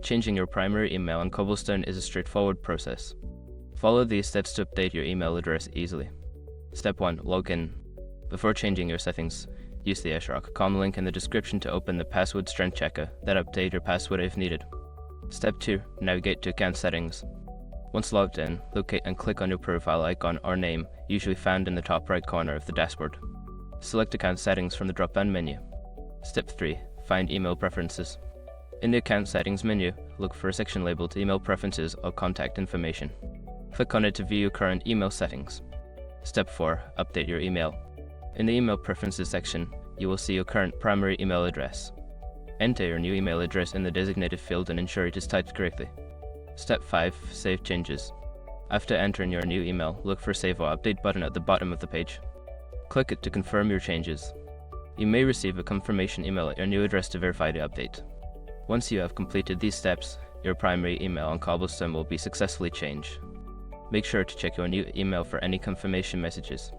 Changing your primary email on Cobblestone is a straightforward process. Follow these steps to update your email address easily. Step 1. Log in. Before changing your settings, use the shrc.com link in the description to open the password strength checker, then update your password if needed. Step 2. Navigate to account settings. Once logged in, locate and click on your profile icon or name, usually found in the top right corner of the dashboard. Select account settings from the drop-down menu. Step 3. Find email preferences. In the account settings menu, look for a section labeled email preferences or contact information. Click on it to view your current email settings. Step 4. Update your email. In the email preferences section, you will see your current primary email address. Enter your new email address in the designated field and ensure it is typed correctly. Step 5. Save changes. After entering your new email, look for Save or Update button at the bottom of the page. Click it to confirm your changes. You may receive a confirmation email at your new address to verify the update. Once you have completed these steps, your primary email on Cobblestone will be successfully changed. Make sure to check your new email for any confirmation messages.